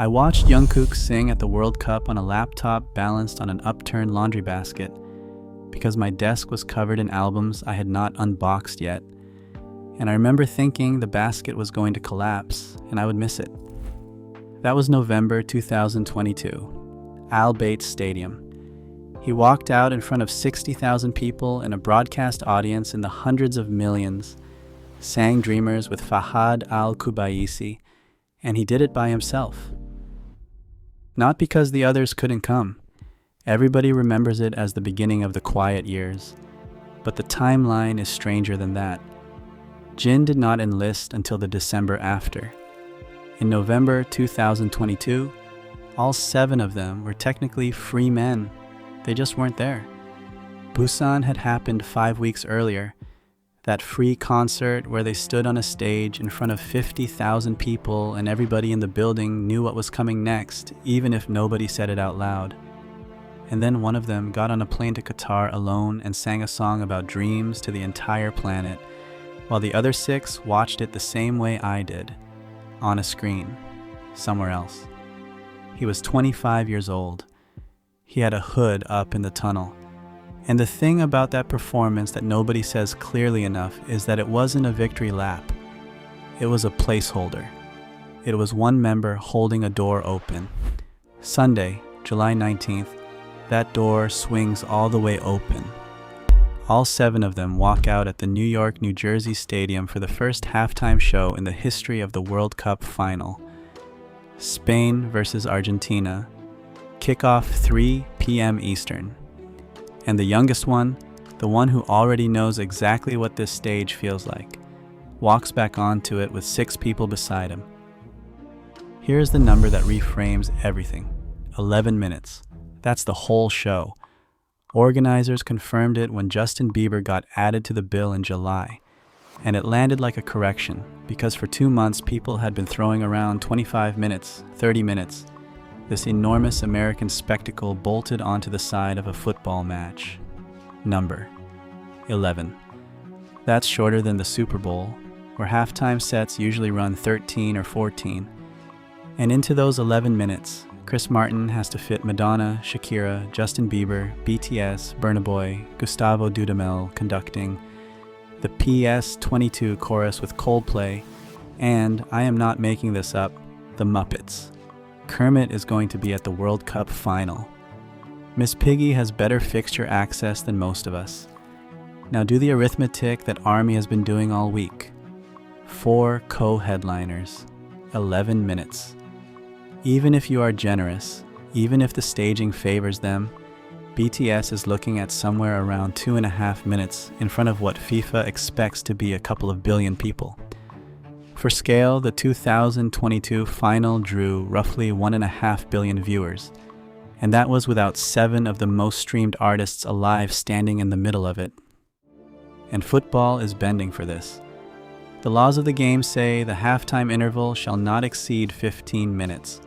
I watched Jungkook sing at the World Cup on a laptop balanced on an upturned laundry basket because my desk was covered in albums I had not unboxed yet, and I remember thinking the basket was going to collapse and I would miss it. That was November 2022, Bayt Stadium. He walked out in front of 60,000 people and a broadcast audience in the hundreds of millions, sang Dreamers with Fahad Al-Kubaisi, and he did it by himself. Not because the others couldn't come. Everybody remembers it as the beginning of the quiet years. But the timeline is stranger than that. Jin did not enlist until the December after. In November 2022, all 7 of them were technically free men. They just weren't there. Busan had happened 5 weeks earlier. That free concert where they stood on a stage in front of 50,000 people and everybody in the building knew what was coming next, even if nobody said it out loud. And then one of them got on a plane to Qatar alone and sang a song about dreams to the entire planet, while the other 6 watched it the same way I did, on a screen, somewhere else. He was 25 years old. He had a hood up in the tunnel. And the thing about that performance that nobody says clearly enough is that it wasn't a victory lap. It was a placeholder. It was one member holding a door open. Sunday, July 19th, that door swings all the way open. All 7 of them walk out at the New York, New Jersey Stadium for the first halftime show in the history of the World Cup final. Spain versus Argentina. Kickoff 3 p.m. Eastern. And the youngest one, the one who already knows exactly what this stage feels like, walks back onto it with 6 people beside him. Here's the number that reframes everything. 11 minutes. That's the whole show. Organizers confirmed it when Justin Bieber got added to the bill in July. And it landed like a correction, because for 2 months people had been throwing around 25 minutes, 30 minutes. This enormous American spectacle bolted onto the side of a football match. Number 11. That's shorter than the Super Bowl, where halftime sets usually run 13 or 14. And into those 11 minutes, Chris Martin has to fit Madonna, Shakira, Justin Bieber, BTS, Burna Boy, Gustavo Dudamel conducting, the PS22 Chorus with Coldplay, and, I am not making this up, the Muppets. Kermit is going to be at the World Cup final. Miss Piggy has better fixture access than most of us. Now do the arithmetic that Army has been doing all week. 4 co-headliners, 11 minutes. Even if you are generous, even if the staging favors them, BTS is looking at somewhere around 2.5 minutes in front of what FIFA expects to be a couple of billion people. For scale, the 2022 final drew roughly 1.5 billion viewers, and that was without 7 of the most streamed artists alive standing in the middle of it. And football is bending for this. The laws of the game say the halftime interval shall not exceed 15 minutes.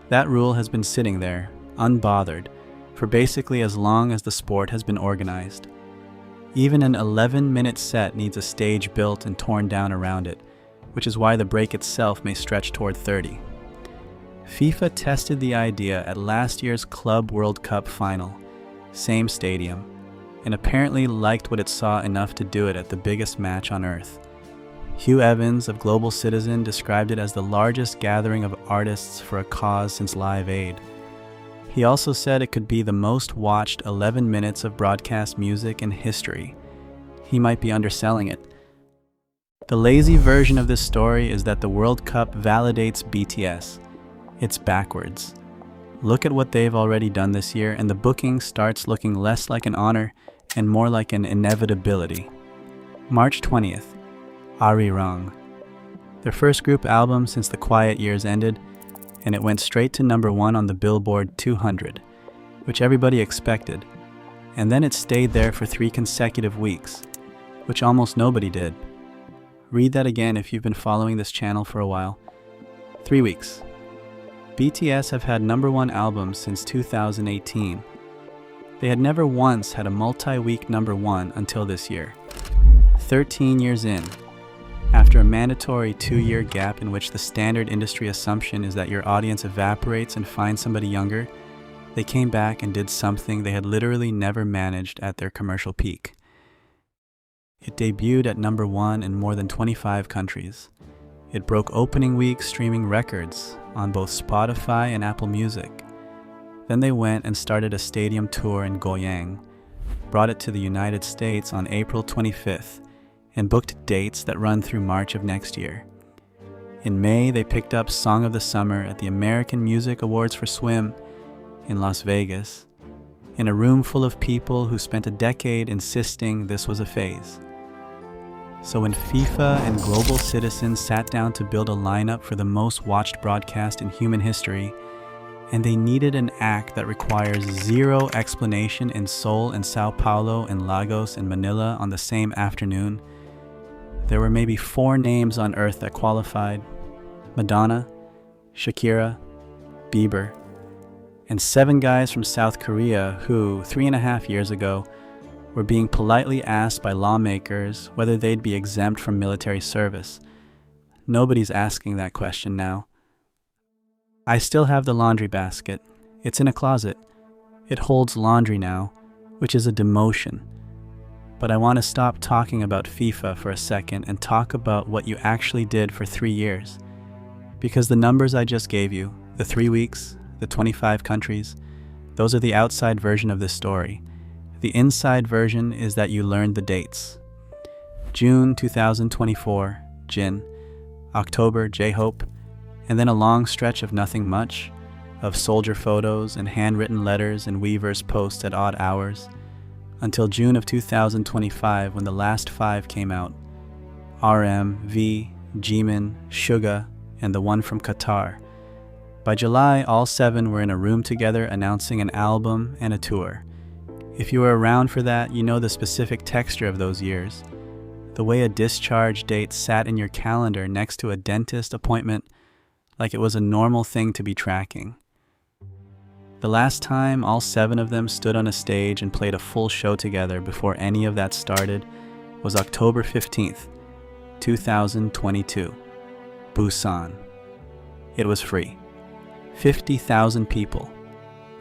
That rule has been sitting there, unbothered, for basically as long as the sport has been organized. Even an 11-minute set needs a stage built and torn down around it, which is why the break itself may stretch toward 30. FIFA tested the idea at last year's Club World Cup final, same stadium, and apparently liked what it saw enough to do it at the biggest match on earth. Hugh Evans of Global Citizen described it as the largest gathering of artists for a cause since Live Aid. He also said it could be the most watched 11 minutes of broadcast music in history. He might be underselling it. The lazy version of this story is that the World Cup validates BTS. It's backwards. Look at what they've already done this year, and the booking starts looking less like an honor and more like an inevitability. March 20th, ARIRANG. Their first group album since the quiet years ended, and it went straight to number 1 on the Billboard 200, which everybody expected. And then it stayed there for 3 consecutive weeks, which almost nobody did. Read that again if you've been following this channel for a while. 3 weeks. BTS have had number 1 albums since 2018. They had never once had a multi-week number 1 until this year. 13 years in. After a mandatory 2-year gap in which the standard industry assumption is that your audience evaporates and finds somebody younger, they came back and did something they had literally never managed at their commercial peak. It debuted at number 1 in more than 25 countries. It broke opening week streaming records on both Spotify and Apple Music. Then they went and started a stadium tour in Goyang, brought it to the United States on April 25th, and booked dates that run through March of next year. In May, they picked up Song of the Summer at the American Music Awards for Swim in Las Vegas, in a room full of people who spent a decade insisting this was a phase. So when FIFA and Global Citizens sat down to build a lineup for the most watched broadcast in human history, and they needed an act that requires zero explanation in Seoul and Sao Paulo and Lagos and Manila on the same afternoon, there were maybe 4 names on earth that qualified: Madonna, Shakira, Bieber, and 7 guys from South Korea who, 3.5 years ago, were being politely asked by lawmakers whether they'd be exempt from military service. Nobody's asking that question now. I still have the laundry basket. It's in a closet. It holds laundry now, which is a demotion. But I want to stop talking about FIFA for a second and talk about what you actually did for 3 years. Because the numbers I just gave you, the 3 weeks, the 25 countries, those are the outside version of this story. The inside version is that you learned the dates. June 2024, Jin. October, J-Hope. And then a long stretch of nothing much, of soldier photos and handwritten letters and Weavers posts at odd hours, until June of 2025 when the last 5 came out: RM, V, Jimin, Suga, and the one from Qatar. By July, all 7 were in a room together announcing an album and a tour. If you were around for that, you know the specific texture of those years. The way a discharge date sat in your calendar next to a dentist appointment, like it was a normal thing to be tracking. The last time all 7 of them stood on a stage and played a full show together before any of that started was October 15th, 2022, Busan. It was free. 50,000 people,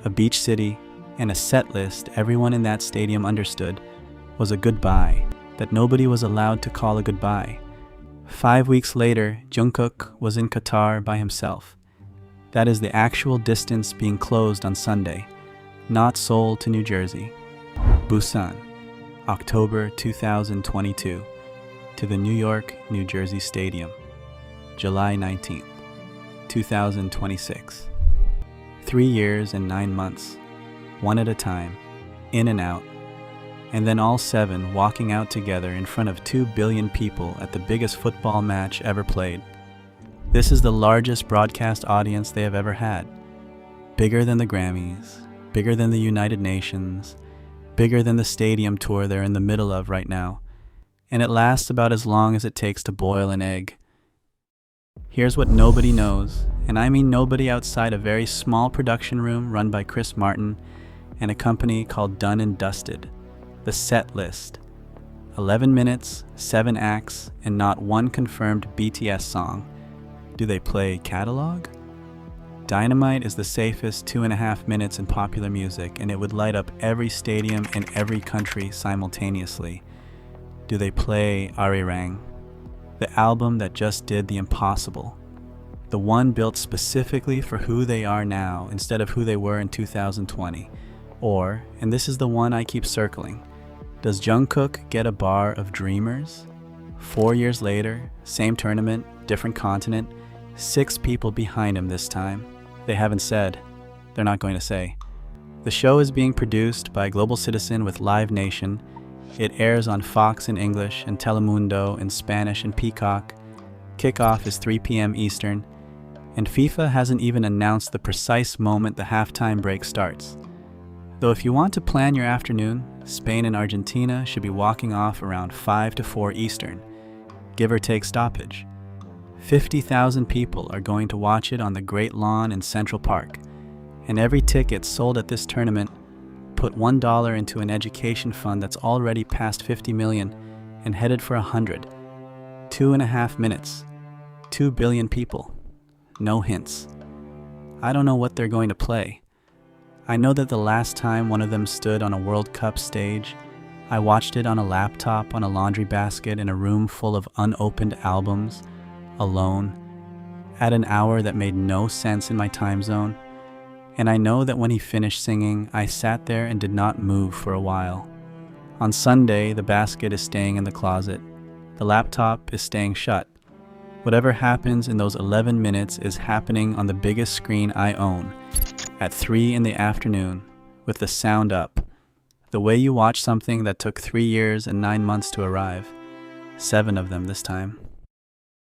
a beach city, and a set list everyone in that stadium understood was a goodbye that nobody was allowed to call a goodbye. 5 weeks later, Jungkook was in Qatar by himself. That is the actual distance being closed on Sunday, not Seoul to New Jersey. Busan, October 2022, to the New York, New Jersey Stadium, July 19th, 2026. 3 years and 9 months, one at a time, in and out, and then all 7 walking out together in front of 2 billion people at the biggest football match ever played. This is the largest broadcast audience they have ever had. Bigger than the Grammys, bigger than the United Nations, bigger than the stadium tour they're in the middle of right now. And it lasts about as long as it takes to boil an egg. Here's what nobody knows, and I mean nobody outside a very small production room run by Chris Martin and a company called Dun & Dusted, the set list. 11 minutes, 7 acts, and not one confirmed BTS song. Do they play catalog? Dynamite is the safest 2.5 minutes in popular music, and it would light up every stadium in every country simultaneously. Do they play ARIRANG, the album that just did the impossible? The one built specifically for who they are now instead of who they were in 2020. Or, and this is the one I keep circling, does Jungkook get a bar of Dreamers? 4 years later, same tournament, different continent, 6 people behind him this time. They haven't said. They're not going to say. The show is being produced by Global Citizen with Live Nation. It airs on Fox in English and Telemundo in Spanish and Peacock. Kickoff is 3 p.m. Eastern. And FIFA hasn't even announced the precise moment the halftime break starts. Though if you want to plan your afternoon, Spain and Argentina should be walking off around 5 to 4 Eastern, give or take stoppage. 50,000 people are going to watch it on the Great Lawn in Central Park, and every ticket sold at this tournament put $1 into an education fund that's already past 50 million and headed for 100. 2.5 minutes. 2 billion people. No hints. I don't know what they're going to play. I know that the last time one of them stood on a World Cup stage, I watched it on a laptop on a laundry basket in a room full of unopened albums, alone, at an hour that made no sense in my time zone. And I know that when he finished singing, I sat there and did not move for a while. On Sunday, the basket is staying in the closet. The laptop is staying shut. Whatever happens in those 11 minutes is happening on the biggest screen I own, at 3 in the afternoon, with the sound up. The way you watch something that took 3 years and 9 months to arrive. 7 of them this time.